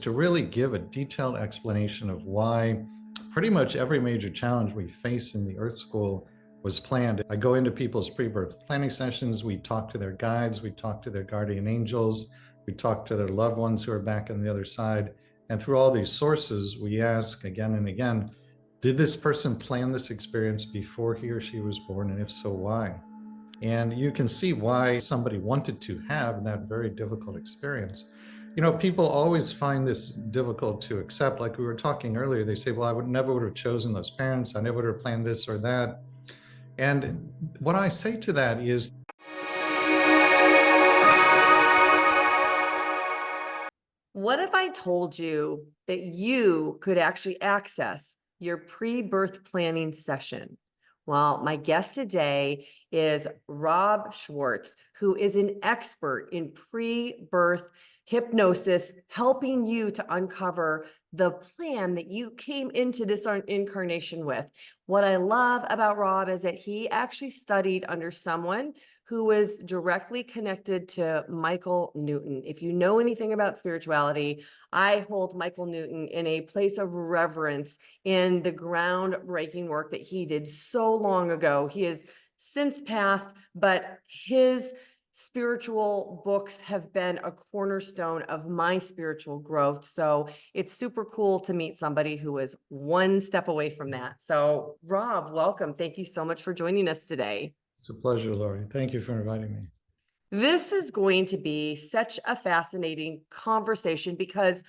to really give a detailed explanation of why pretty much every major challenge we face in the Earth School was planned. I go into people's pre-birth planning sessions. We talk to their guides. We talk to their guardian angels. We talk to their loved ones who are back on the other side. And through all these sources, we ask again and again, did this person plan this experience before he or she was born? And if so, why? And you can see why somebody wanted to have that very difficult experience. You know, people always find this difficult to accept. Like we were talking earlier, they say, well, I would have chosen those parents. I never would have planned this or that. And what I say to that is, What if I told you that you could actually access your pre-birth planning session? Well, my guest today is Rob Schwartz, who is an expert in pre-birth hypnosis, helping you to uncover the plan that you came into this incarnation with. What I love about Rob is that he actually studied under someone who was directly connected to Michael Newton. If you know anything about spirituality, I hold Michael Newton in a place of reverence in the groundbreaking work that he did so long ago. He has since passed, but his spiritual books have been a cornerstone of my spiritual growth. So it's super cool to meet somebody who is one step away from that. So Rob, welcome. Thank you so much for joining us today. it's a pleasure, Lori. Thank you for inviting me. This is going to be such a fascinating conversation because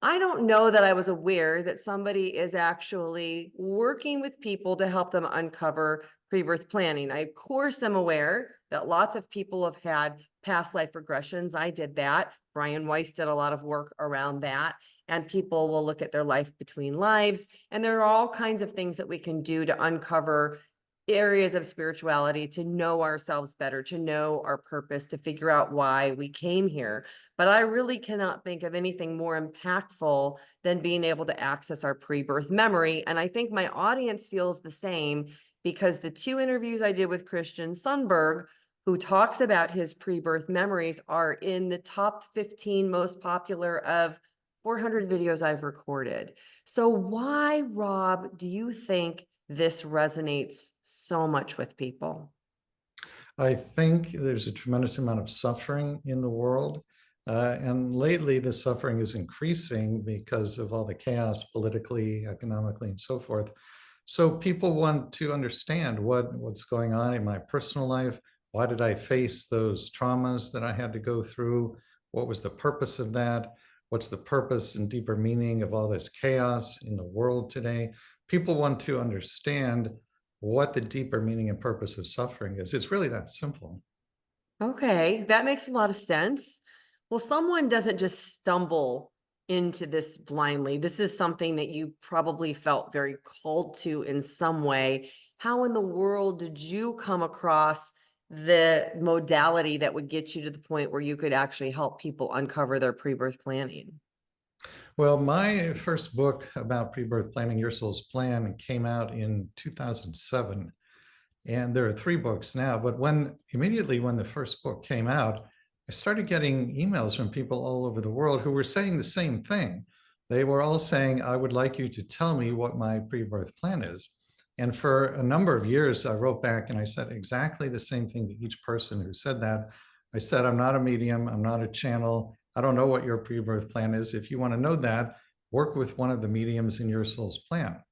I don't know that I was aware that somebody is actually working with people to help them uncover pre-birth planning. I, of course, am aware that lots of people have had past life regressions. I did that. Brian Weiss did a lot of work around that. And people will look at their life between lives. And there are all kinds of things that we can do to uncover areas of spirituality, to know ourselves better, to know our purpose, to figure out why we came here. But I really cannot think of anything more impactful than being able to access our pre-birth memory. And I think my audience feels the same because the two interviews I did with Christian Sundberg, who talks about his pre-birth memories, are in the top 15 most popular of 400 videos I've recorded. So why, Rob, do you think this resonates so much with people? I think there's a tremendous amount of suffering in the world. And lately, the suffering is increasing because of all the chaos politically, economically, and so forth. So people want to understand what's going on in my personal life. Why did I face those traumas that I had to go through? What was the purpose of that? What's the purpose and deeper meaning of all this chaos in the world today? People want to understand what the deeper meaning and purpose of suffering is. It's really that simple. Okay, that makes a lot of sense. Well, someone doesn't just stumble into this blindly. This is something that you probably felt very called to in some way. How in the world did you come across the modality that would get you to the point where you could actually help people uncover their pre-birth planning? Well, my first book about pre-birth planning, Your Soul's Plan, came out in 2007. And there are three books now, but immediately when the first book came out, I started getting emails from people all over the world who were saying the same thing. They were all saying, I would like you to tell me what my pre-birth plan is. And for a number of years, I wrote back and I said exactly the same thing to each person who said that. I said, I'm not a medium, I'm not a channel. I don't know what your pre-birth plan is. If you want to know that, work with one of the mediums in Your Soul's Plan.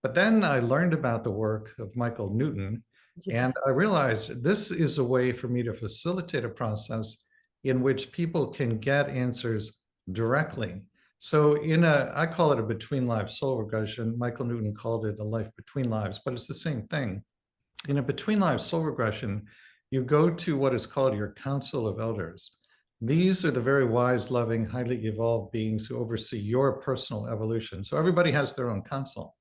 But then I learned about the work of Michael Newton, Yeah. and I realized this is a way for me to facilitate a process in which people can get answers directly. So I call it a between lives soul regression. Michael Newton called it a life between lives, but it's the same thing. In a between lives soul regression, you go to what is called your council of elders. These are the very wise, loving, highly evolved beings who oversee your personal evolution. So everybody has their own council.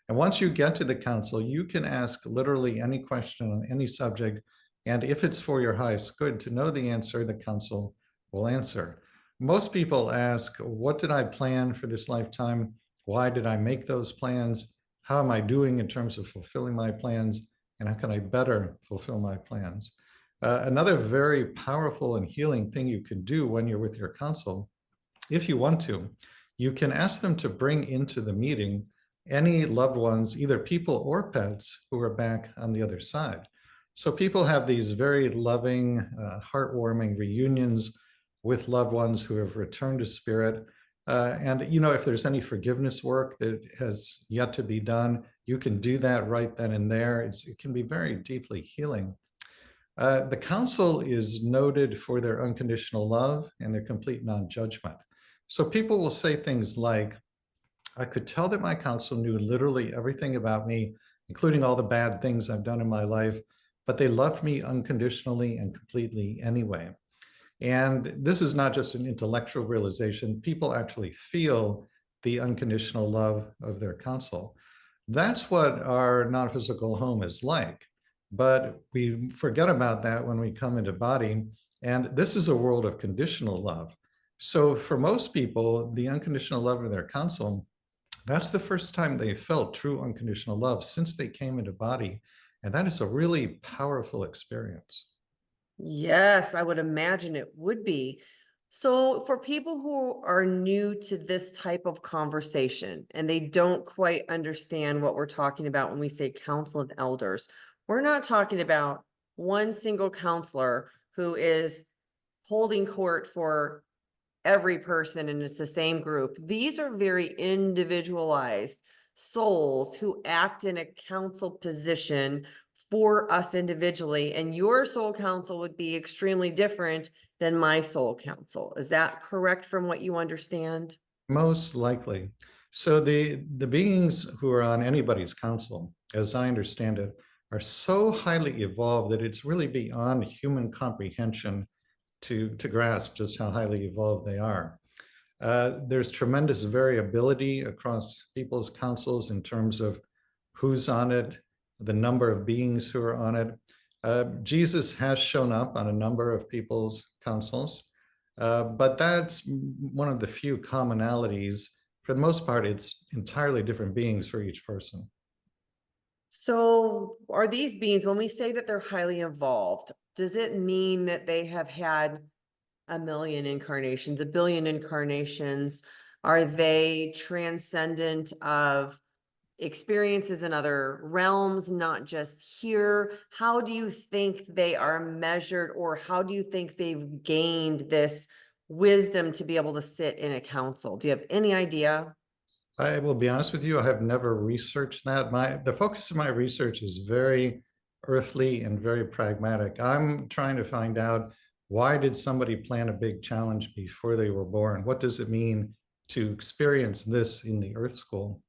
And once you get to the council, you can ask literally any question on any subject. And if it's for your highest good to know the answer, the council will answer. Most people ask, what did I plan for this lifetime? Why did I make those plans? How am I doing in terms of fulfilling my plans? And how can I better fulfill my plans? Another very powerful and healing thing you can do when you're with your council, if you want to, you can ask them to bring into the meeting any loved ones, either people or pets, who are back on the other side. So people have these very loving, heartwarming reunions with loved ones who have returned to spirit. And if there's any forgiveness work that has yet to be done, you can do that right then and there. It can be very deeply healing. The council is noted for their unconditional love and their complete non-judgment. So people will say things like, I could tell that my counsel knew literally everything about me, including all the bad things I've done in my life, but they loved me unconditionally and completely anyway. And this is not just an intellectual realization. People actually feel the unconditional love of their counsel. That's what our non-physical home is like. But we forget about that when we come into body. And this is a world of conditional love. So for most people, the unconditional love of their counsel, that's the first time they felt true unconditional love since they came into body. And that is a really powerful experience. Yes, I would imagine it would be. So, for people who are new to this type of conversation and they don't quite understand what we're talking about when we say council of elders, we're not talking about one single counselor who is holding court for every person and it's the same group. These are very individualized souls who act in a council position for us individually. And your soul council would be extremely different than my soul council. Is that correct from what you understand? Most likely. So the beings who are on anybody's council, as I understand it, are so highly evolved that it's really beyond human comprehension to grasp just how highly evolved they are. There's tremendous variability across people's councils in terms of who's on it, the number of beings who are on it. Jesus has shown up on a number of people's councils, but that's one of the few commonalities. For the most part, it's entirely different beings for each person. So are these beings, when we say that they're highly evolved, does it mean that they have had a million incarnations, a billion incarnations? Are they transcendent of experiences in other realms, not just here? How do you think they are measured, or how do you think they've gained this wisdom to be able to sit in a council? Do you have any idea? I will be honest with you, I have never researched that. The focus of my research is very earthly and very pragmatic. I'm trying to find out, why did somebody plan a big challenge before they were born? What does it mean to experience this in the Earth School?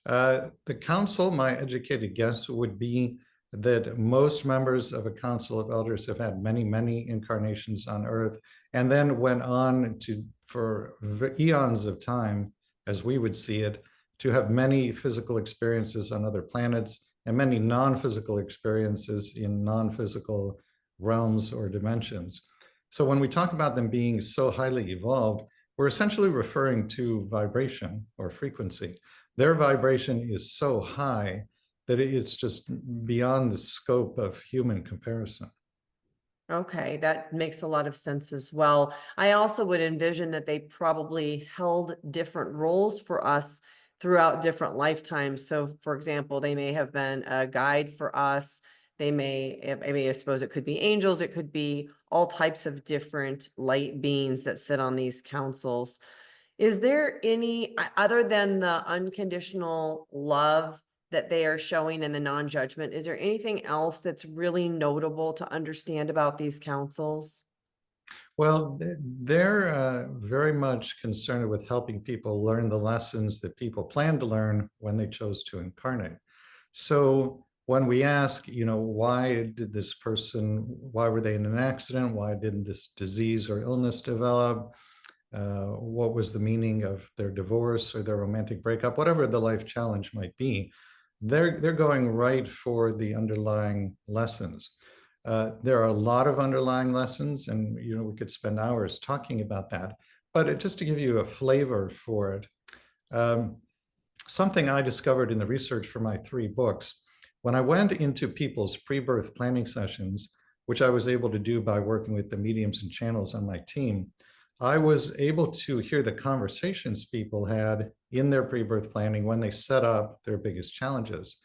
The council, my educated guess would be that most members of a council of elders have had many, many incarnations on Earth, and then went on to, for eons of time, as we would see it, to have many physical experiences on other planets and many non-physical experiences in non-physical realms or dimensions. So when we talk about them being so highly evolved, we're essentially referring to vibration or frequency. Their vibration is so high that it's just beyond the scope of human comparison. Okay, that makes a lot of sense as well. I also would envision that they probably held different roles for us throughout different lifetimes. So, for example, they may have been a guide for us. I suppose it could be angels, it could be all types of different light beings that sit on these councils. Is there any, other than the unconditional love that they are showing in the non-judgment, is there anything else that's really notable to understand about these councils? Well, they're very much concerned with helping people learn the lessons that people plan to learn when they chose to incarnate. So when we ask, why did this person, why were they in an accident? Why didn't this disease or illness develop? What was the meaning of their divorce or their romantic breakup, whatever the life challenge might be, they're going right for the underlying lessons. There are a lot of underlying lessons, and we could spend hours talking about that. But just to give you a flavor for it, um, something I discovered in the research for my 3 books, when I went into people's pre-birth planning sessions, which I was able to do by working with the mediums and channels on my team, I was able to hear the conversations people had in their pre-birth planning when they set up their biggest challenges.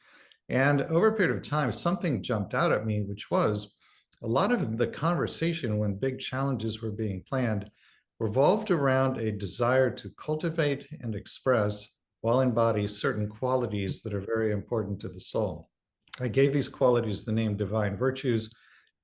And over a period of time, something jumped out at me, which was a lot of the conversation when big challenges were being planned revolved around a desire to cultivate and express while embody certain qualities that are very important to the soul. I gave these qualities the name divine virtues,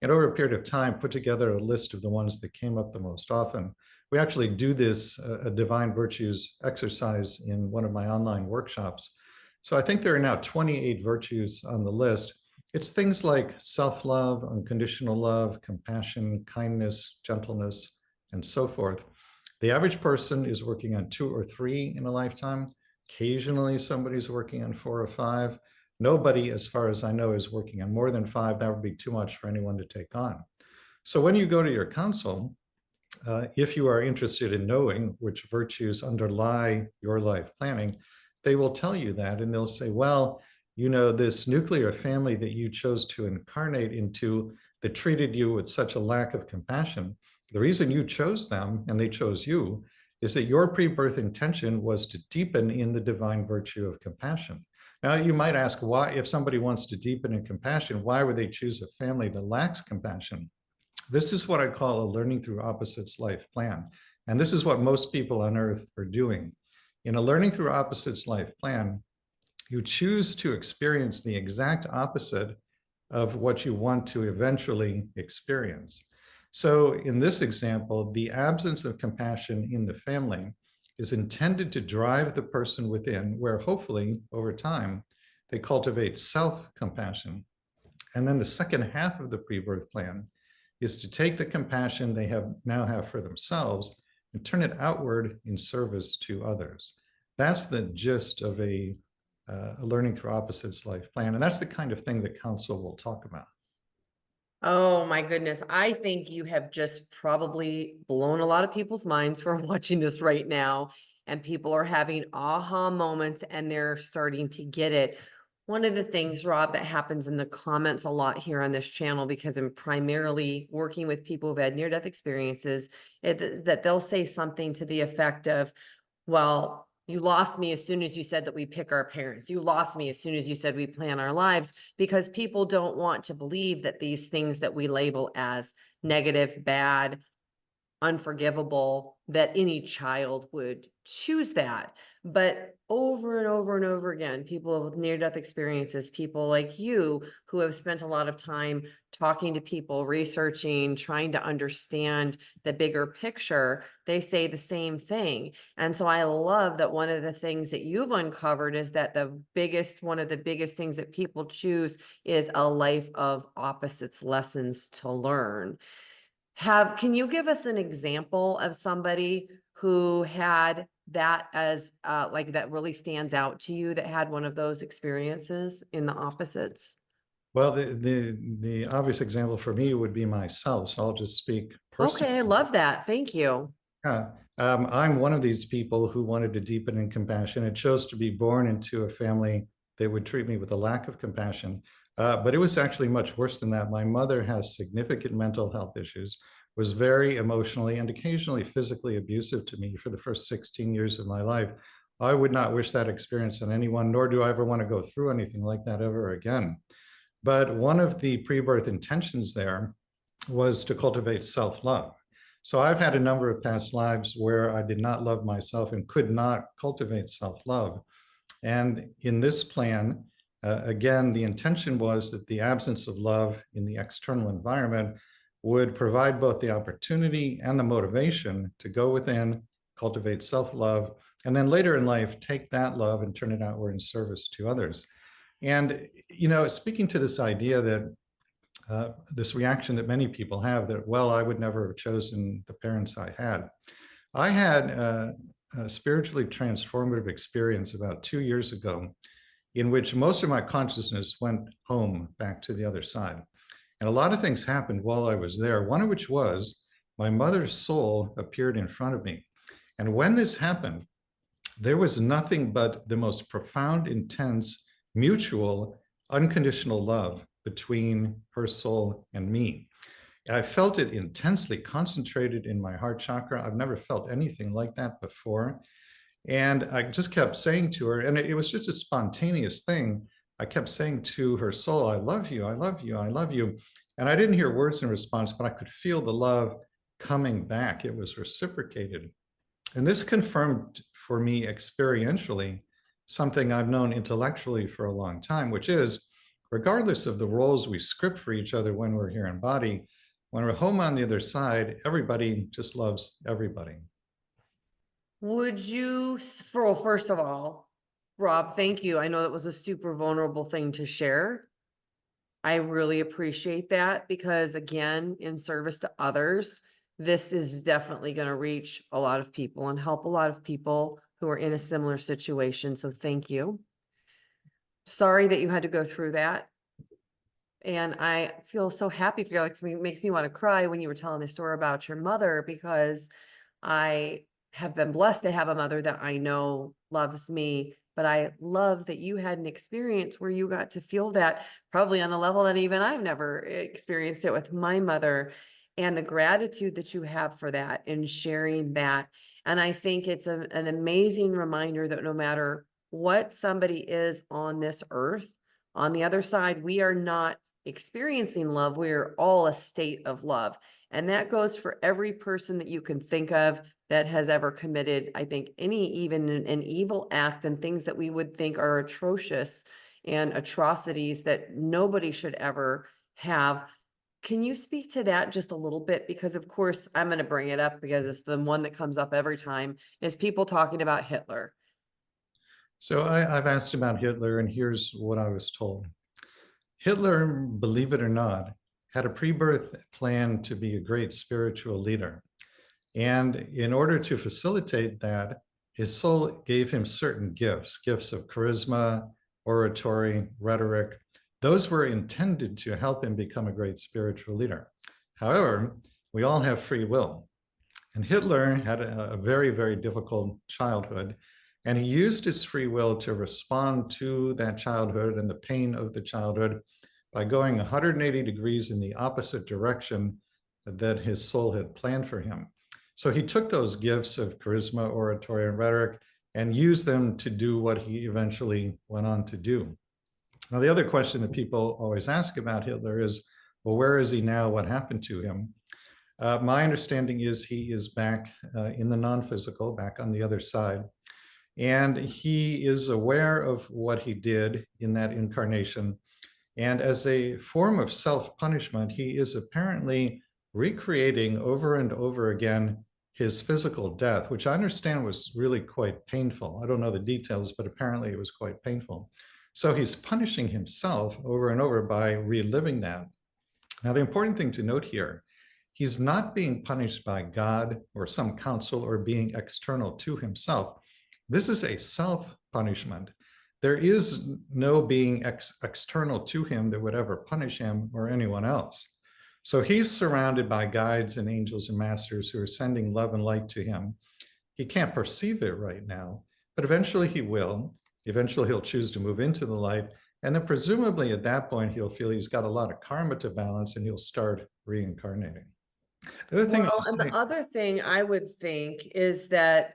and over a period of time put together a list of the ones that came up the most often. We actually do this a divine virtues exercise in one of my online workshops. So I think there are now 28 virtues on the list. It's things like self-love, unconditional love, compassion, kindness, gentleness, and so forth. The average person is working on 2 or 3 in a lifetime. Occasionally, somebody's working on 4 or 5. Nobody, as far as I know, is working on more than 5. That would be too much for anyone to take on. So when you go to your counsel, if you are interested in knowing which virtues underlie your life planning, they will tell you that, and they'll say, well, you know, this nuclear family that you chose to incarnate into that treated you with such a lack of compassion, the reason you chose them and they chose you is that your pre-birth intention was to deepen in the divine virtue of compassion. Now, you might ask, why, if somebody wants to deepen in compassion, why would they choose a family that lacks compassion? This is what I call a learning through opposites life plan. And this is what most people on earth are doing. In a learning through opposites life plan, you choose to experience the exact opposite of what you want to eventually experience. So in this example, the absence of compassion in the family is intended to drive the person within, where hopefully over time, they cultivate self-compassion. And then the second half of the pre-birth plan is to take the compassion they now have for themselves and turn it outward in service to others. That's the gist of a learning through opposites life plan. And that's the kind of thing that counsel will talk about. Oh my goodness. I think you have just probably blown a lot of people's minds who are watching this right now. And people are having aha moments and they're starting to get it. One of the things, Rob, that happens in the comments a lot here on this channel, because I'm primarily working with people who've had near-death experiences, that they'll say something to the effect of, well, you lost me as soon as you said that we pick our parents. You lost me as soon as you said we plan our lives, because people don't want to believe that these things that we label as negative, bad, unforgivable, that any child would choose that. But over and over and over again, people with near-death experiences, people like you who have spent a lot of time talking to people, researching, trying to understand the bigger picture, they say the same thing. And so I love that one of the things that you've uncovered is that one of the biggest things that people choose is a life of opposites, lessons to learn. Can you give us an example of somebody who had that as like that really stands out to you, that had one of those experiences in the opposites? Well, the obvious example for me would be myself. So I'll just speak personally. Okay, I love that. Thank you. Yeah. I'm one of these people who wanted to deepen in compassion. It chose to be born into a family that would treat me with a lack of compassion. But it was actually much worse than that. My mother has significant mental health issues, was very emotionally and occasionally physically abusive to me for the first 16 years of my life. I would not wish that experience on anyone, nor do I ever want to go through anything like that ever again. But one of the pre-birth intentions there was to cultivate self-love. So I've had a number of past lives where I did not love myself and could not cultivate self-love. And in this plan, again, the intention was that the absence of love in the external environment would provide both the opportunity and the motivation to go within, cultivate self-love, and then later in life, take that love and turn it outward in service to others. And, you know, speaking to this idea that this reaction that many people have that, well, I would never have chosen the parents I had. I had a spiritually transformative experience about 2 years ago in which most of my consciousness went home back to the other side. And a lot of things happened while I was there, one of which was my mother's soul appeared in front of me. And when this happened, there was nothing but the most profound, intense, mutual, unconditional love between her soul and me. I felt it intensely concentrated in my heart chakra. I've never felt anything like that before. And I just kept saying to her, and it was just a spontaneous thing. I kept saying to her soul, I love you, I love you, I love you. And I didn't hear words in response, but I could feel the love coming back. It was reciprocated. And this confirmed for me experientially something I've known intellectually for a long time, which is regardless of the roles we script for each other when we're here in body, when we're home on the other side, everybody just loves everybody. Would you, well, first of all, Rob, thank you. I know that was a super vulnerable thing to share. I really appreciate that because again, in service to others, this is definitely going to reach a lot of people and help a lot of people who are in a similar situation. So thank you. Sorry that you had to go through that. And I feel so happy for you. Like, it makes me want to cry when you were telling the story about your mother, because I have been blessed to have a mother that I know loves me. But I love that you had an experience where you got to feel that probably on a level that even I've never experienced it with my mother, and the gratitude that you have for that and sharing that. And I think it's an amazing reminder that no matter what somebody is on this earth, on the other side, we are not experiencing love. We are all a state of love. And that goes for every person that you can think of that has ever committed, I think, even an evil act, and things that we would think are atrocious and atrocities that nobody should ever have. Can you speak to that just a little bit? Because of course, I'm going to bring it up because it's the one that comes up every time, is people talking about Hitler. So I've asked about Hitler, and here's what I was told. Hitler, believe it or not, had a pre-birth plan to be a great spiritual leader. And in order to facilitate that, his soul gave him certain gifts, gifts of charisma, oratory, rhetoric. Those were intended to help him become a great spiritual leader. However, we all have free will. And Hitler had a very, very difficult childhood. And he used his free will to respond to that childhood and the pain of the childhood by going 180 degrees in the opposite direction that his soul had planned for him. So he took those gifts of charisma, oratory, and rhetoric and used them to do what he eventually went on to do. Now, the other question that people always ask about Hitler is, well, where is he now? What happened to him? My understanding is he is back in the non-physical, back on the other side. And he is aware of what he did in that incarnation. And as a form of self-punishment, he is apparently recreating over and over again his physical death, which I understand was really quite painful. I don't know the details, but apparently it was quite painful. So he's punishing himself over and over by reliving that. Now, the important thing to note here, he's not being punished by God or some council or being external to himself. This is a self-punishment. There is no being external to him that would ever punish him or anyone else. So he's surrounded by guides and angels and masters who are sending love and light to him. He can't perceive it right now, but eventually he will. Eventually he'll choose to move into the light. And then presumably at that point, he'll feel he's got a lot of karma to balance and he'll start reincarnating. The other thing Well, I'll and the say, other thing I would think is that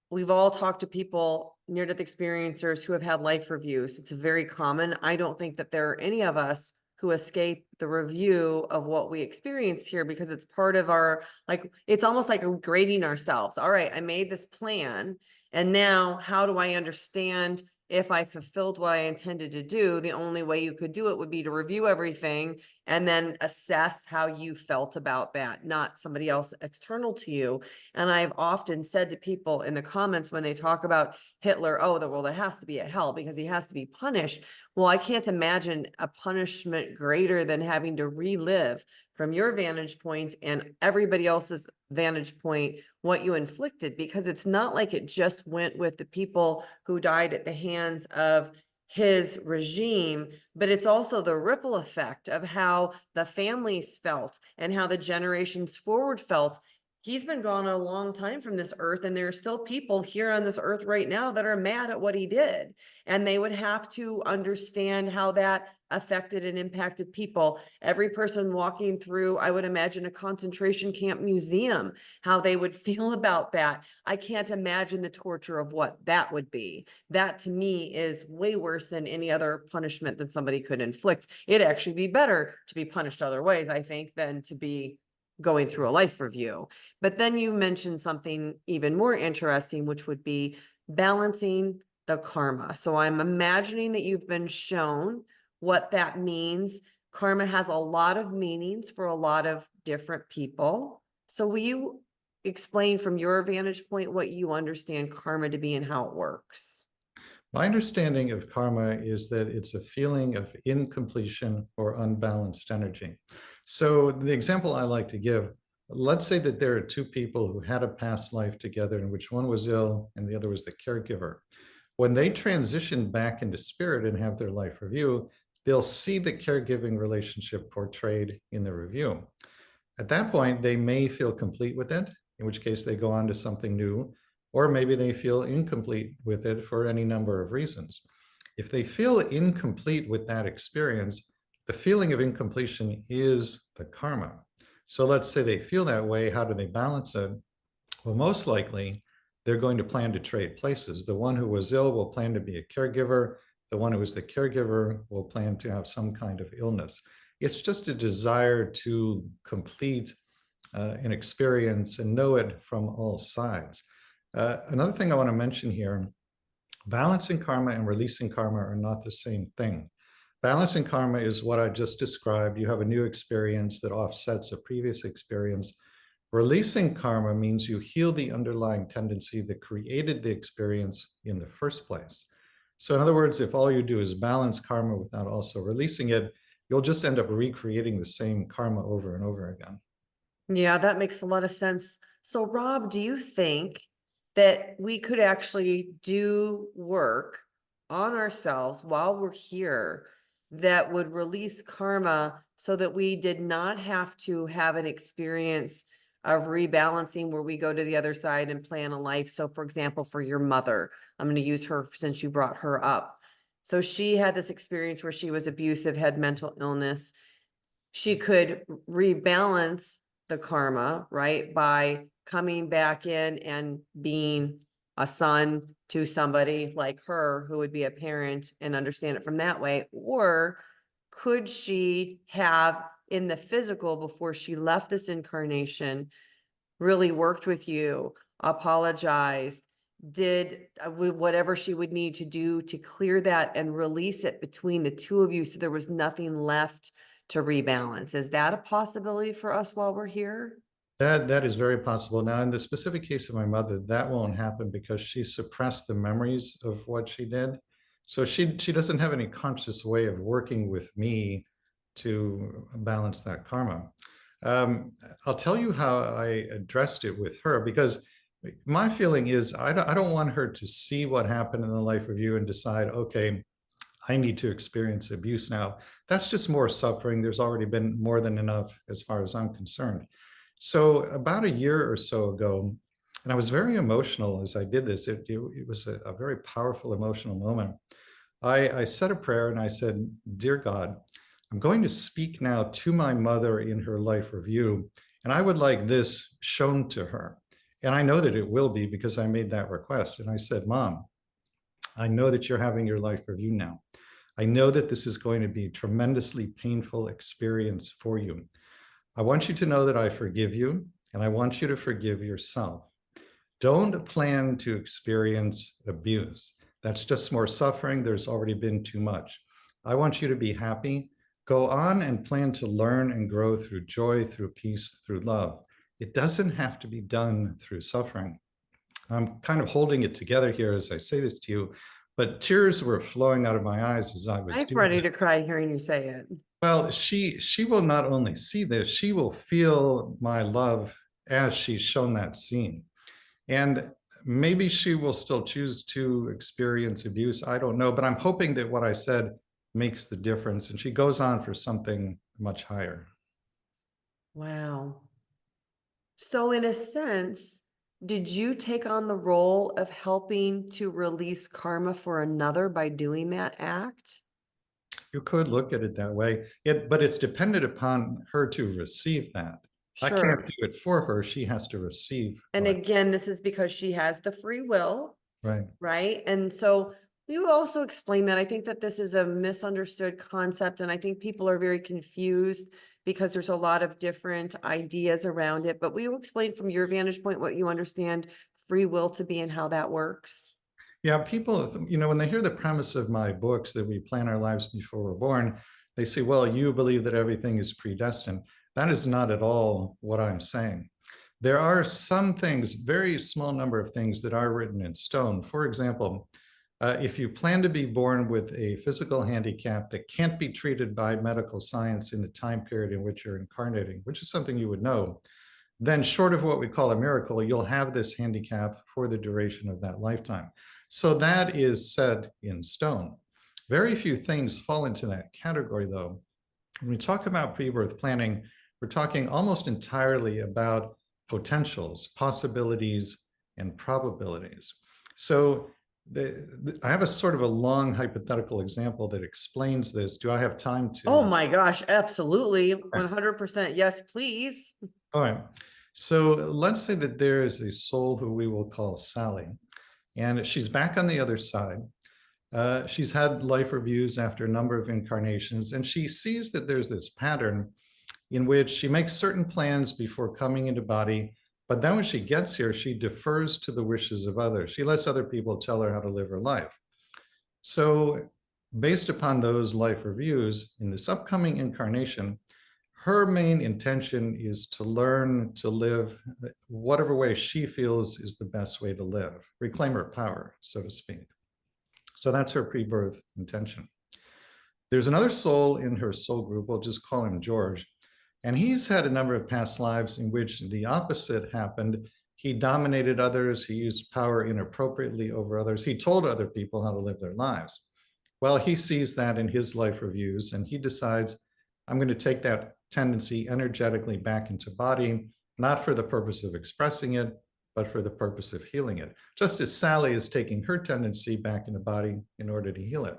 we've all talked to people, near-death experiencers, who have had life reviews. It's very common. I don't think that there are any of us who escape the review of what we experienced here, because it's part of our, like, it's almost like grading ourselves. All right, I made this plan, and now how do I understand if I fulfilled what I intended to do? The only way you could do it would be to review everything and then assess how you felt about that, not somebody else external to you. And I've often said to people in the comments when they talk about Hitler, oh, well, there has to be a hell because he has to be punished. Well, I can't imagine a punishment greater than having to relive from your vantage point and everybody else's vantage point what you inflicted, because it's not like it just went with the people who died at the hands of his regime, but it's also the ripple effect of how the families felt and how the generations forward felt. he's been gone a long time from this earth, and there are still people here on this earth right now that are mad at what he did. And they would have to understand how that affected and impacted people. Every person walking through, I would imagine, a concentration camp museum, how they would feel about that. I can't imagine the torture of what that would be. That to me is way worse than any other punishment that somebody could inflict. It'd actually be better to be punished other ways, I think, than to be going through a life review. But then you mentioned something even more interesting, which would be balancing the karma. So I'm imagining that you've been shown what that means. Karma has a lot of meanings for a lot of different people. So will you explain from your vantage point what you understand karma to be and how it works? My understanding of karma is that it's a feeling of incompletion or unbalanced energy. So the example I like to give, let's say that there are two people who had a past life together in which one was ill and the other was the caregiver. When they transition back into spirit and have their life review, they'll see the caregiving relationship portrayed in the review. At that point, they may feel complete with it, in which case they go on to something new, or maybe they feel incomplete with it for any number of reasons. If they feel incomplete with that experience, the feeling of incompletion is the karma. So let's say they feel that way. How do they balance it? Well, most likely they're going to plan to trade places. The one who was ill will plan to be a caregiver. The one who is the caregiver will plan to have some kind of illness. It's just a desire to complete an experience and know it from all sides. Another thing I want to mention here, balancing karma and releasing karma are not the same thing. Balancing karma is what I just described. You have a new experience that offsets a previous experience. Releasing karma means you heal the underlying tendency that created the experience in the first place. So in other words, if all you do is balance karma without also releasing it, you'll just end up recreating the same karma over and over again. Yeah, that makes a lot of sense. So, Rob, do you think that we could actually do work on ourselves while we're here that would release karma so that we did not have to have an experience of rebalancing where we go to the other side and plan a life? So, for example, for your mother, I'm going to use her since you brought her up. So, she had this experience where she was abusive, had mental illness. She could rebalance the karma, right? By coming back in and being a son to somebody like her who would be a parent and understand it from that way. Or could she have in the physical before she left this incarnation really worked with you, apologized, did whatever she would need to do to clear that and release it between the two of you so there was nothing left to rebalance? Is that a possibility for us while we're here? That is very possible. Now, in the specific case of my mother, that won't happen because she suppressed the memories of what she did. So she doesn't have any conscious way of working with me to balance that karma. Um, I'll tell you how I addressed it with her because my feeling is I don't want her to see what happened in the life review and decide, okay, I need to experience abuse now. That's just more suffering. There's already been more than enough as far as I'm concerned. So about a year or so ago, and I was very emotional as I did this. It was a very powerful emotional moment. I said a prayer and I said, Dear God, I'm going to speak now to my mother in her life review, and I would like this shown to her. And I know that it will be because I made that request. And I said, Mom, I know that you're having your life review now. I know that this is going to be a tremendously painful experience for you. I want you to know that I forgive you, and I want you to forgive yourself. Don't plan to experience abuse. That's just more suffering. There's already been too much. I want you to be happy. Go on and plan to learn and grow through joy, through peace, through love. It doesn't have to be done through suffering. I'm kind of holding it together here as I say this to you, but tears were flowing out of my eyes as I was I'm doing ready it. to cry hearing you say it. Well, she will not only see this, she will feel my love as she's shown that scene. And maybe she will still choose to experience abuse. I don't know, but I'm hoping that what I said makes the difference. And she goes on for something much higher. Wow. So in a sense, did you take on the role of helping to release karma for another by doing that act? You could look at it that way. But it's dependent upon her to receive that. I can't Sure. do it for her. She has to receive And what, again, this is because she has the free will, right? right? And so we will also explain that. I think that this is a misunderstood concept, and I think people are very confused because there's a lot of different ideas around it. But we will explain from your vantage point what you understand free will to be and how that works. Yeah, people, when they hear the premise of my books that we plan our lives before we're born, they say, well, you believe that everything is predestined. That is not at all what I'm saying. There are some things, very small number of things that are written in stone. For example, if you plan to be born with a physical handicap that can't be treated by medical science in the time period in which you're incarnating, which is something you would know, then short of what we call a miracle, you'll have this handicap for the duration of that lifetime. So that is set in stone. Very few things fall into that category, though. When we talk about pre-birth planning, we're talking almost entirely about potentials, possibilities, and probabilities. So I have a sort of a long hypothetical example that explains this. Do I have time Oh to? my gosh, absolutely. 100%. Yes, please. All right. So let's say that there is a soul who we will call Sally, and she's back on the other side. She's had life reviews after a number of incarnations, and she sees that there's this pattern in which she makes certain plans before coming into body, but then when she gets here, she defers to the wishes of others. She lets other people tell her how to live her life. So, based upon those life reviews, in this upcoming incarnation, her main intention is to learn to live whatever way she feels is the best way to live, reclaim her power, so to speak. So that's her pre-birth intention. There's another soul in her soul group, we'll just call him George, and he's had a number of past lives in which the opposite happened. He dominated others, he used power inappropriately over others, he told other people how to live their lives. Well, he sees that in his life reviews and he decides, I'm going to take that tendency energetically back into body, not for the purpose of expressing it, but for the purpose of healing it. Just as Sally is taking her tendency back into body in order to heal it.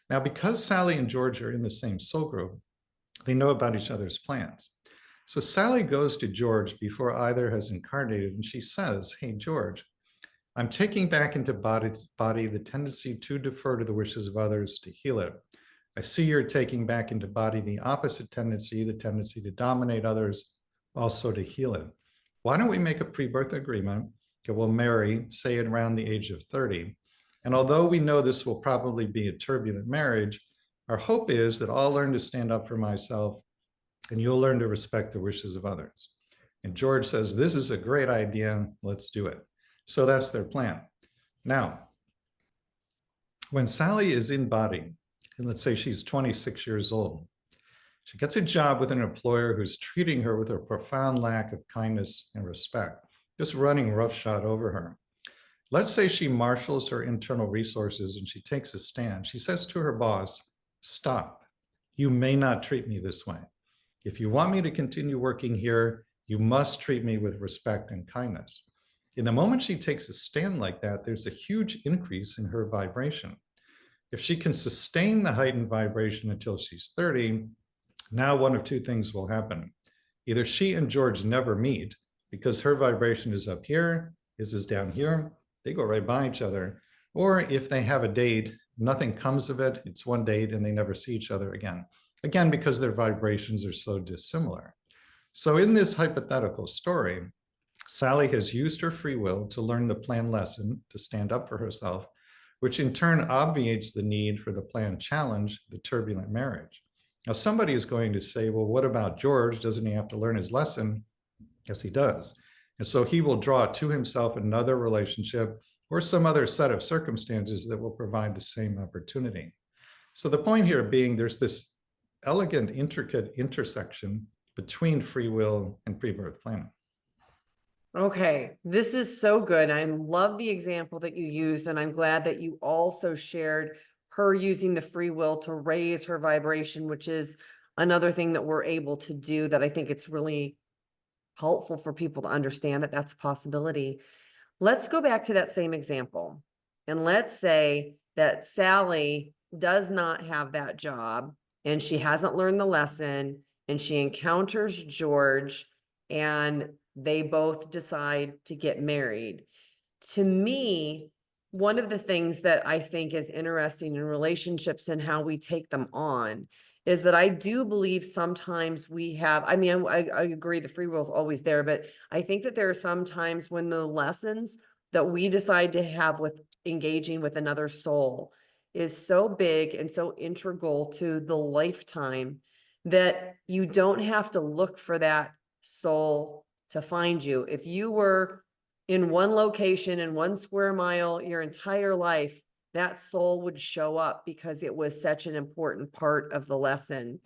Now, because Sally and George are in the same soul group, they know about each other's plans. So Sally goes to George before either has incarnated and she says, hey, George, I'm taking back into body the tendency to defer to the wishes of others to heal it. I see you're taking back into body the opposite tendency, the tendency to dominate others, also to heal it. Why don't we make a pre-birth agreement that we'll marry, say at around the age of 30? And although we know this will probably be a turbulent marriage, our hope is that I'll learn to stand up for myself and you'll learn to respect the wishes of others. And George says, this is a great idea, let's do it. So that's their plan. Now, when Sally is in body, and let's say she's 26 years old, she gets a job with an employer who's treating her with a profound lack of kindness and respect, just running roughshod over her. Let's say she marshals her internal resources and she takes a stand. She says to her boss, stop. You may not treat me this way. If you want me to continue working here, you must treat me with respect and kindness. In the moment she takes a stand like that, there's a huge increase in her vibration. If she can sustain the heightened vibration until she's 30, now one of two things will happen. Either she and George never meet because her vibration is up here, his is down here, they go right by each other. Or if they have a date, nothing comes of it, it's one date and they never see each other again. Again, because their vibrations are so dissimilar. So in this hypothetical story, Sally has used her free will to learn the planned lesson to stand up for herself, which in turn obviates the need for the planned challenge, the turbulent marriage. Now, somebody is going to say, well, what about George? Doesn't he have to learn his lesson? Yes, he does. And so he will draw to himself another relationship or some other set of circumstances that will provide the same opportunity. So the point here being there's this elegant, intricate intersection between free will and pre-birth planning. Okay, this is so good. I love the example that you used, and I'm glad that you also shared her using the free will to raise her vibration, which is another thing that we're able to do that I think it's really helpful for people to understand that that's a possibility. Let's go back to that same example. And let's say that Sally does not have that job and she hasn't learned the lesson and she encounters George and they both decide to get married. To me, one of the things that I think is interesting in relationships and how we take them on is that I do believe sometimes we have, I mean, I agree the free will is always there, but I think that there are some times when the lessons that we decide to have with engaging with another soul is so big and so integral to the lifetime that you don't have to look for that soul to find you. If you were in one location in 1 square mile your entire life, that soul would show up because it was such an important part of the lesson.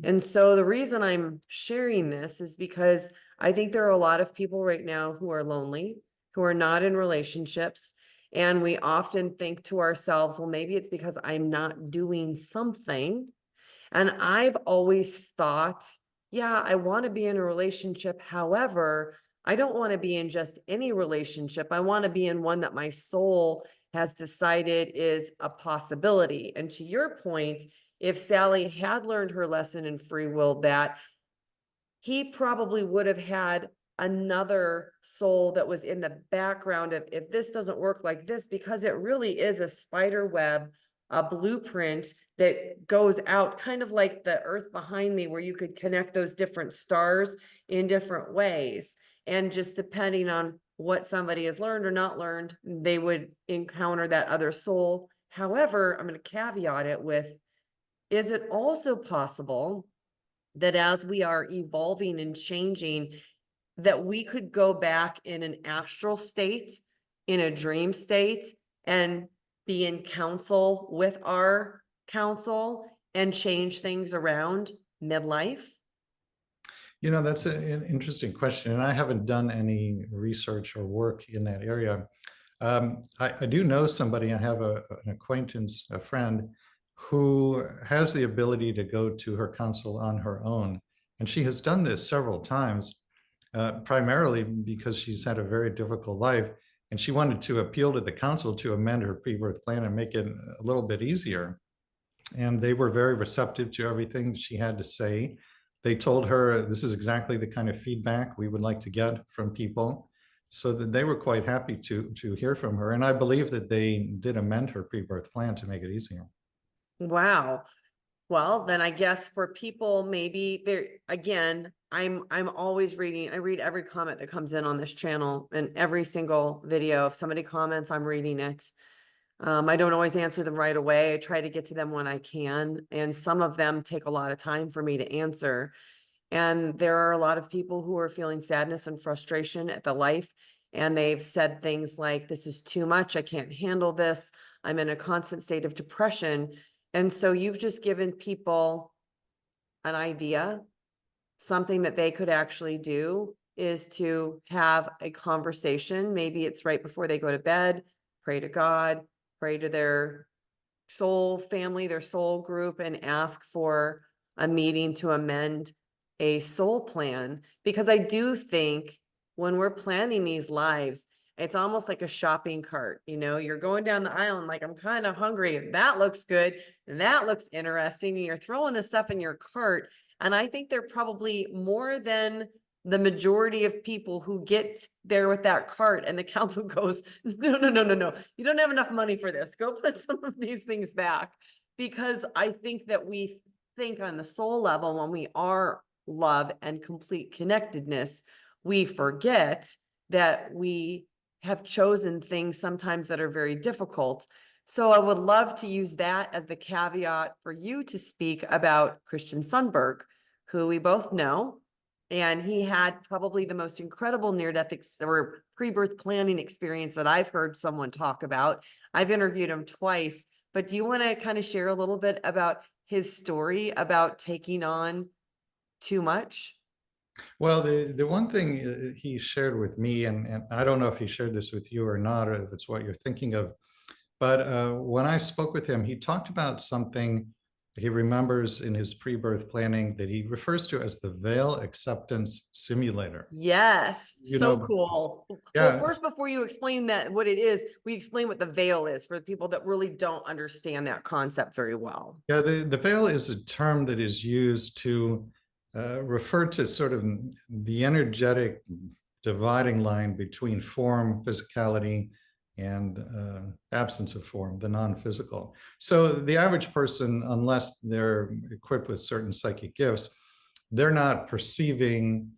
And so the reason I'm sharing this is because I think there are a lot of people right now who are lonely, who are not in relationships. And we often think to ourselves, well, maybe it's because I'm not doing something. And I've always thought, yeah, I want to be in a relationship. However, I don't want to be in just any relationship. I want to be in one that my soul has decided is a possibility. And to your point, if Sally had learned her lesson in free will, that he probably would have had another soul that was in the background of, if this doesn't work like this, because it really is a spider web, a blueprint that goes out kind of like the earth behind me, where you could connect those different stars in different ways. And just depending on what somebody has learned or not learned, they would encounter that other soul. However, I'm going to caveat it with, is it also possible that as we are evolving and changing, that we could go back in an astral state, in a dream state, and be in counsel with our counsel and change things around midlife? That's an interesting question, and I haven't done any research or work in that area. I do know somebody, I have an acquaintance, a friend, who has the ability to go to her counsel on her own. And she has done this several times, primarily because she's had a very difficult life. And she wanted to appeal to the council to amend her pre-birth plan and make it a little bit easier. And they were very receptive to everything she had to say. They told her this is exactly the kind of feedback we would like to get from people, so that they were quite happy to hear from her. And I believe that they did amend her pre-birth plan to make it easier. Wow. Well, then I guess for people, maybe there again, I'm always reading. I read every comment that comes in on this channel, and every single video. If somebody comments, I'm reading it. I don't always answer them right away. I try to get to them when I can, and some of them take a lot of time for me to answer. And there are a lot of people who are feeling sadness and frustration at the life, and they've said things like, this is too much, I can't handle this, I'm in a constant state of depression. And so you've just given people an idea. Something that they could actually do is to have a conversation. Maybe it's right before they go to bed, pray to God, pray to their soul family, their soul group, and ask for a meeting to amend a soul plan. Because I do think when we're planning these lives, it's almost like a shopping cart. You're going down the aisle and like, I'm kind of hungry. That looks good. And that looks interesting. And you're throwing this stuff in your cart. And I think they're probably more than the majority of people who get there with that cart, and the council goes, no, no, no, no, no. You don't have enough money for this. Go put some of these things back. Because I think that we think on the soul level, when we are love and complete connectedness, we forget that we have chosen things sometimes that are very difficult. So I would love to use that as the caveat for you to speak about Christian Sundberg, who we both know. And he had probably the most incredible near-death or pre-birth planning experience that I've heard someone talk about. I've interviewed him twice, but do you want to kind of share a little bit about his story about taking on too much? Well, the one thing he shared with me, and I don't know if he shared this with you or not, or if it's what you're thinking of, but when I spoke with him, he talked about something he remembers in his pre-birth planning that he refers to as the veil acceptance simulator. Yes, You so know, cool. Well, yeah, first, before you explain that what it is, we explain what the veil is for the people that really don't understand that concept very well. yeah, the veil is a term that is used to refer to sort of the energetic dividing line between form, physicality, and absence of form, the non-physical. So the average person, unless they're equipped with certain psychic gifts, they're not perceiving,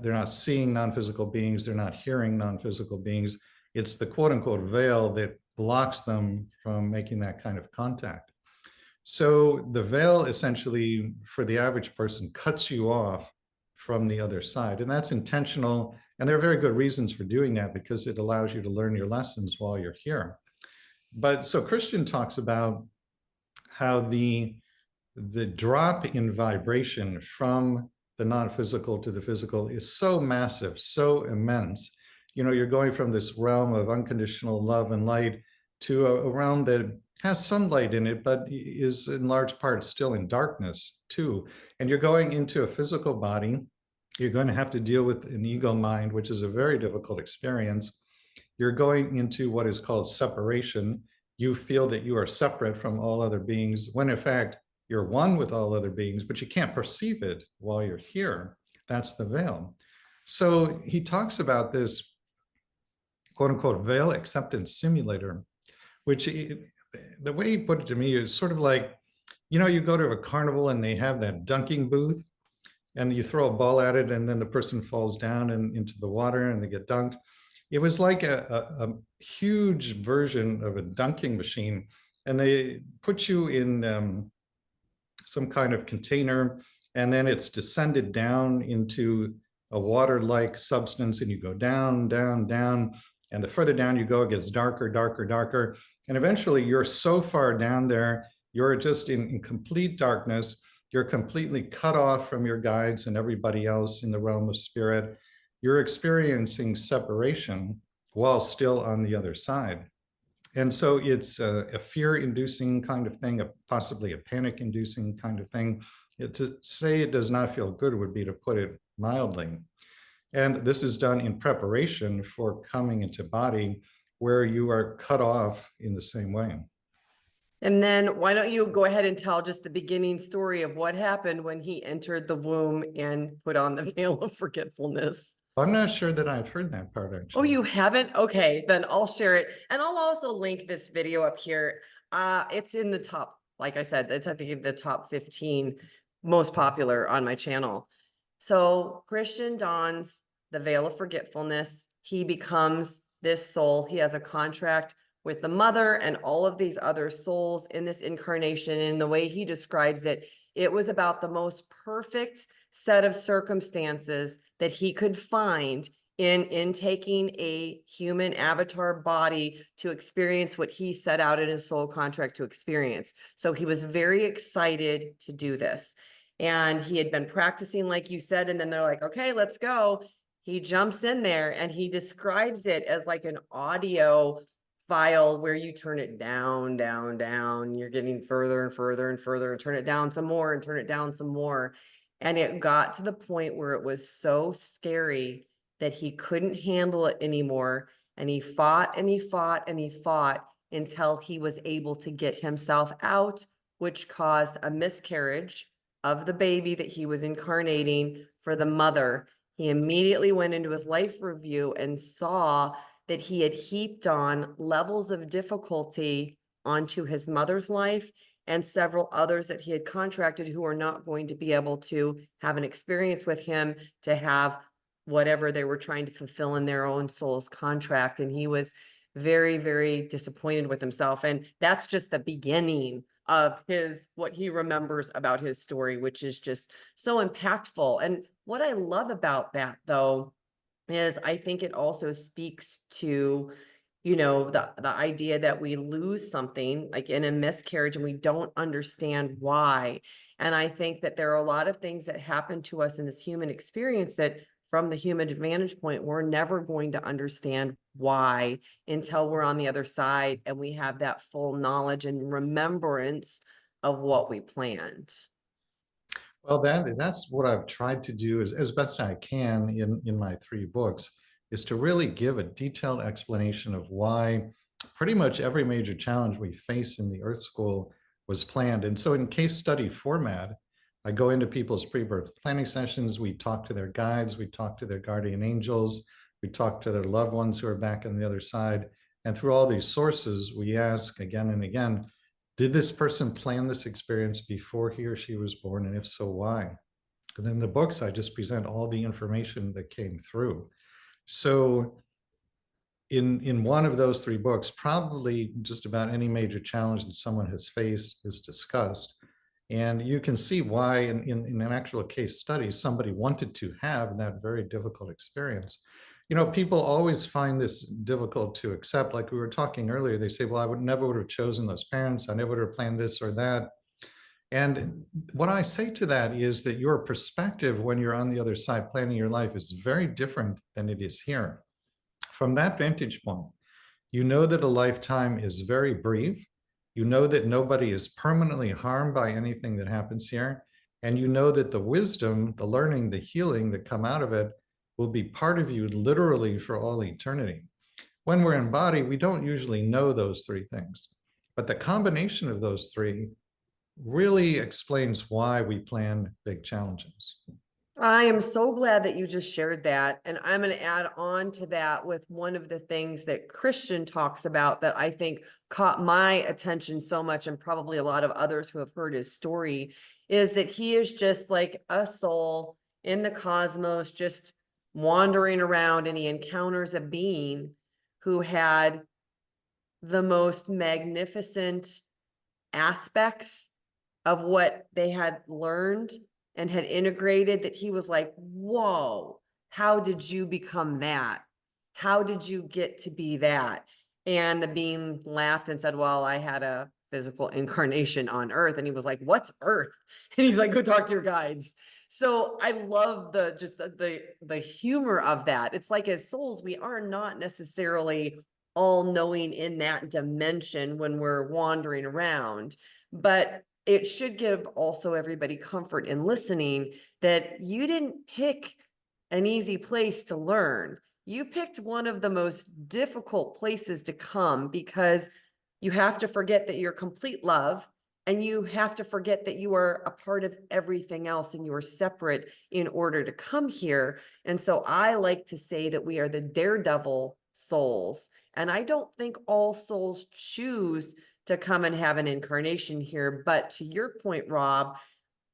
they're not seeing non-physical beings, they're not hearing non-physical beings. It's the quote unquote veil that blocks them from making that kind of contact. So the veil essentially, for the average person, cuts you off from the other side. And that's intentional. And there are very good reasons for doing that because it allows you to learn your lessons while you're here. But so Christian talks about how the drop in vibration from the non-physical to the physical is so massive, so immense. You know, you're going from this realm of unconditional love and light to a realm that has some light in it, but is in large part still in darkness too. And you're going into a physical body. You're going to have to deal with an ego mind, which is a very difficult experience. You're going into what is called separation. You feel that you are separate from all other beings, when in fact, you're one with all other beings, but you can't perceive it while you're here. That's the veil. So he talks about this quote unquote veil acceptance simulator, which the way he put it to me is sort of like, you know, you go to a carnival and they have that dunking booth and you throw a ball at it and then the person falls down and into the water and they get dunked. It was like a huge version of a dunking machine, and they put you in some kind of container, and then it's descended down into a water-like substance, and you go down, down, down, and the further down you go, it gets darker, darker, darker, and eventually you're so far down there, you're just in complete darkness. You're completely cut off from your guides and everybody else in the realm of spirit. You're experiencing separation while still on the other side. And so it's a fear-inducing kind of thing, possibly a panic-inducing kind of thing. To say it does not feel good would be to put it mildly. And this is done in preparation for coming into body where you are cut off in the same way. And then why don't you go ahead and tell just the beginning story of what happened when he entered the womb and put on the veil of forgetfulness? I'm not sure that I've heard that part Oh, actually. you haven't? Okay, then I'll share it. And I'll also link this video up here. It's in the top, like I said, it's I think in the top 15 most popular on my channel. So Christian dons the veil of forgetfulness. He becomes this soul. He has a contract with the mother and all of these other souls in this incarnation. And the way he describes it, it was about the most perfect set of circumstances that he could find in taking a human avatar body to experience what he set out in his soul contract to experience. So he was very excited to do this. And he had been practicing, like you said, and then they're like, okay, let's go. He jumps in there and he describes it as like an audio file where you turn it down, down, down. You're getting further and further and further, and turn it down some more and turn it down some more. And it got to the point where it was so scary that he couldn't handle it anymore. And he fought and he fought and he fought until he was able to get himself out, which caused a miscarriage of the baby that he was incarnating for the mother. He immediately went into his life review and saw that he had heaped on levels of difficulty onto his mother's life and several others that he had contracted who are not going to be able to have an experience with him to have whatever they were trying to fulfill in their own soul's contract. And he was very, very disappointed with himself. And that's just the beginning of his, what he remembers about his story, which is just so impactful. And what I love about that, though, is I think it also speaks to, you know, the idea that we lose something like in a miscarriage and we don't understand why. And I think that there are a lot of things that happen to us in this human experience that from the human vantage point, we're never going to understand why until we're on the other side and we have that full knowledge and remembrance of what we planned. Well, that's what I've tried to do as best I can in my three books, is to really give a detailed explanation of why pretty much every major challenge we face in the Earth School was planned. And so in case study format, I go into people's pre-birth planning sessions, we talk to their guides, we talk to their guardian angels, we talk to their loved ones who are back on the other side. And through all these sources, we ask again and again, did this person plan this experience before he or she was born? And if so, why? And then in the books, I just present all the information that came through. So in one of those three books, probably just about any major challenge that someone has faced is discussed. And you can see why in an actual case study, somebody wanted to have that very difficult experience. You know, people always find this difficult to accept. Like we were talking earlier, they say, well, I would never would have chosen those parents. I never would have planned this or that. And what I say to that is that your perspective when you're on the other side planning your life is very different than it is here. From that vantage point, you know that a lifetime is very brief. You know that nobody is permanently harmed by anything that happens here. And you know that the wisdom, the learning, the healing that come out of it will be part of you literally for all eternity. When we're in body, we don't usually know those three things. But the combination of those three really explains why we plan big challenges. I am so glad that you just shared that. And I'm going to add on to that with one of the things that Christian talks about that I think caught my attention so much, and probably a lot of others who have heard his story, is that he is just like a soul in the cosmos, just wandering around, and he encounters a being who had the most magnificent aspects of what they had learned and had integrated, that he was like, whoa, how did you become that? How did you get to be that? And the being laughed and said, well, I had a physical incarnation on Earth. And he was like, what's Earth? And he's like, go talk to your guides. So I love the humor of that. It's like, as souls, we are not necessarily all knowing in that dimension when we're wandering around, but it should give also everybody comfort in listening that you didn't pick an easy place to learn. You picked one of the most difficult places to come, because you have to forget that you're complete love, and you have to forget that you are a part of everything else and you are separate in order to come here. And so I like to say that we are the daredevil souls. And I don't think all souls choose to come and have an incarnation here. But to your point, Rob,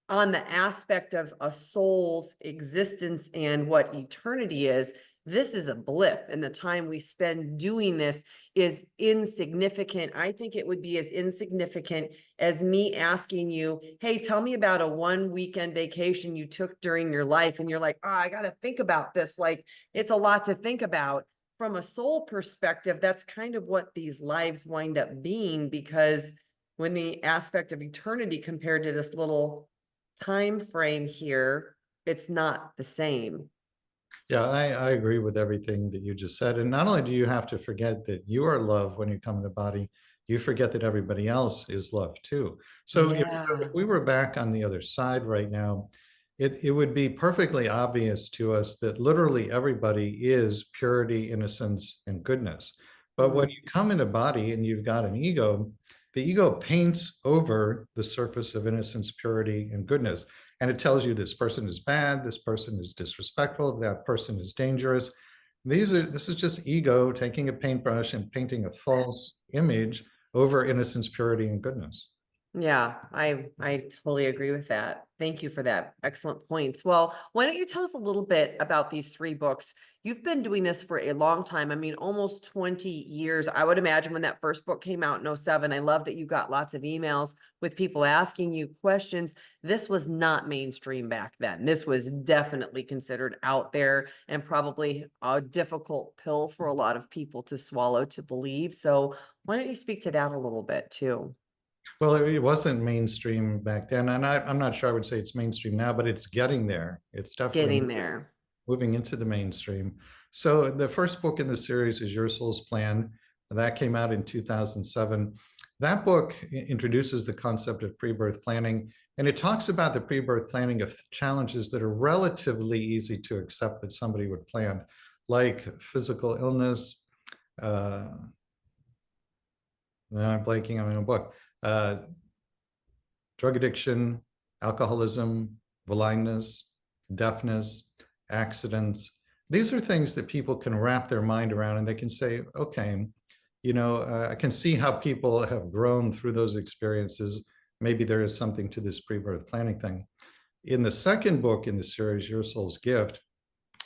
on the aspect of a soul's existence and what eternity is, this is a blip, and the time we spend doing this is insignificant. I think it would be as insignificant as me asking you, hey, tell me about a 1 weekend vacation you took during your life. And you're like, oh, I got to think about this. Like, it's a lot to think about. From a soul perspective, that's kind of what these lives wind up being, because when the aspect of eternity compared to this little time frame here, it's not the same. Yeah, I agree with everything that you just said. And not only do you have to forget that you are love when you come in the body, you forget that everybody else is love too. So if Yeah. we were back on the other side right now, it would be perfectly obvious to us that literally everybody is purity, innocence, and goodness. But when Mhm. you come in a body and you've got an ego, the ego paints over the surface of innocence, purity, and goodness. And it tells you this person is bad, this person is disrespectful, that person is dangerous. This is just ego taking a paintbrush and painting a false image over innocence, purity, and goodness. Yeah, I totally agree with that. Thank you for that. Excellent points. Well, why don't you tell us a little bit about these three books? You've been doing this for a long time. I mean, almost 20 years. I would imagine when that first book came out in '07, I love that you got lots of emails with people asking you questions. This was not mainstream back then. This was definitely considered out there, and probably a difficult pill for a lot of people to swallow, to believe. So why don't you speak to that a little bit too? Well, it wasn't mainstream back then, and I'm not sure I would say it's mainstream now, but it's getting there. It's definitely Getting there. moving into the mainstream. So the first book in the series is Your Soul's Plan. That came out in 2007. That book introduces the concept of pre-birth planning, and it talks about the pre-birth planning of challenges that are relatively easy to accept that somebody would plan, like physical illness. I'm blanking on my own book. Drug addiction, alcoholism, blindness, deafness, accidents. These are things that people can wrap their mind around, and they can say, okay, I can see how people have grown through those experiences. Maybe there is something to this pre-birth planning thing. In the second book in the series, Your Soul's Gift,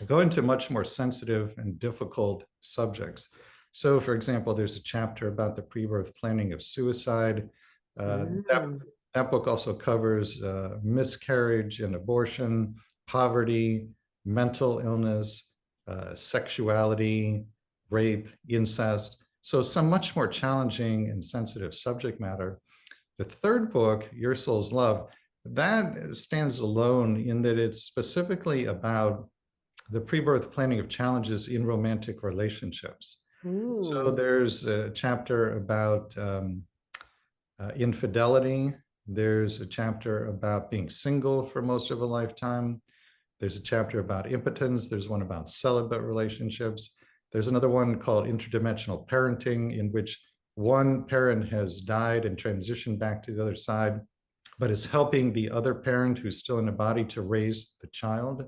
I go into much more sensitive and difficult subjects. So, for example, there's a chapter about the pre-birth planning of suicide. That book also covers miscarriage and abortion, poverty, mental illness, sexuality, rape, incest. So some much more challenging and sensitive subject matter. The third book, Your Soul's Love, that stands alone in that it's specifically about the pre-birth planning of challenges in romantic relationships. So there's a chapter about infidelity. There's a chapter about being single for most of a lifetime. There's a chapter about impotence. There's one about celibate relationships. There's another one called interdimensional parenting, in which one parent has died and transitioned back to the other side, but is helping the other parent who's still in the body to raise the child.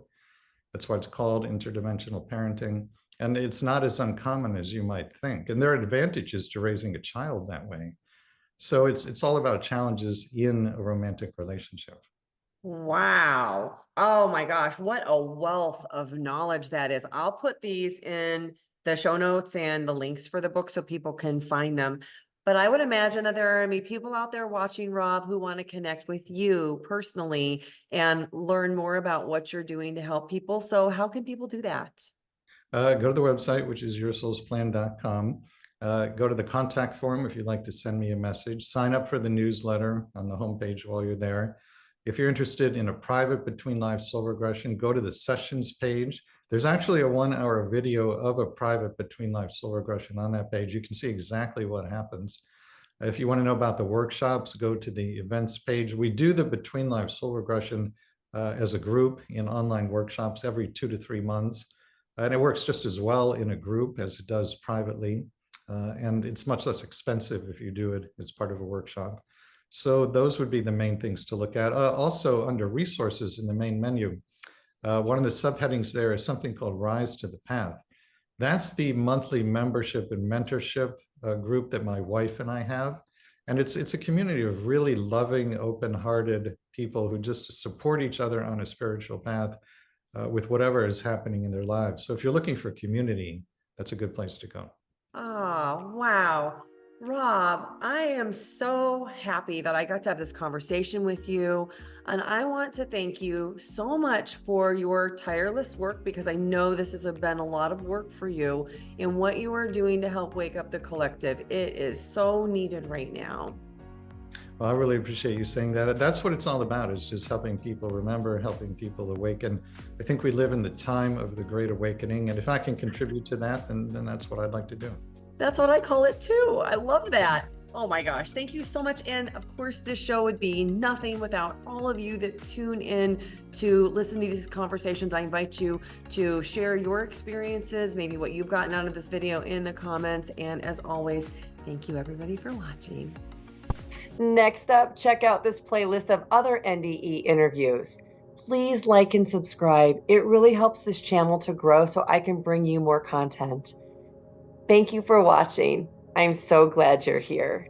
That's why it's called interdimensional parenting. And it's not as uncommon as you might think. And there are advantages to raising a child that way. So it's all about challenges in a romantic relationship. Wow. Oh my gosh, what a wealth of knowledge that is. I'll put these in the show notes and the links for the book so people can find them. But I would imagine that there are people out there watching, Rob, who want to connect with you personally and learn more about what you're doing to help people. So how can people do that? Go to the website, which is yoursoulsplan.com. Go to the contact form if you'd like to send me a message. Sign up for the newsletter on the homepage while you're there. If you're interested in a private between lives soul regression, go to the sessions page. There's actually a 1-hour video of a private between lives soul regression on that page. You can see exactly what happens. If you want to know about the workshops, go to the events page. We do the between lives soul regression as a group in online workshops every 2 to 3 months. And it works just as well in a group as it does privately. And it's much less expensive if you do it as part of a workshop. So those would be the main things to look at. Also under resources in the main menu, one of the subheadings there is something called Rise to the Path. That's the monthly membership and mentorship group that my wife and I have. And it's a community of really loving, open-hearted people who just support each other on a spiritual path with whatever is happening in their lives. So if you're looking for community, that's a good place to go. Oh, wow. Rob, I am so happy that I got to have this conversation with you. And I want to thank you so much for your tireless work, because I know this has been a lot of work for you in what you are doing to help wake up the collective. It is so needed right now. Well, I really appreciate you saying that. That's what it's all about, is just helping people remember, helping people awaken. I think we live in the time of the Great Awakening. And if I can contribute to that, then that's what I'd like to do. That's what I call it too. I love that. Oh my gosh. Thank you so much. And of course, this show would be nothing without all of you that tune in to listen to these conversations. I invite you to share your experiences, maybe what you've gotten out of this video in the comments. And as always, thank you everybody for watching. Next up, check out this playlist of other NDE interviews. Please like and subscribe. It really helps this channel to grow so I can bring you more content. Thank you for watching. I'm so glad you're here.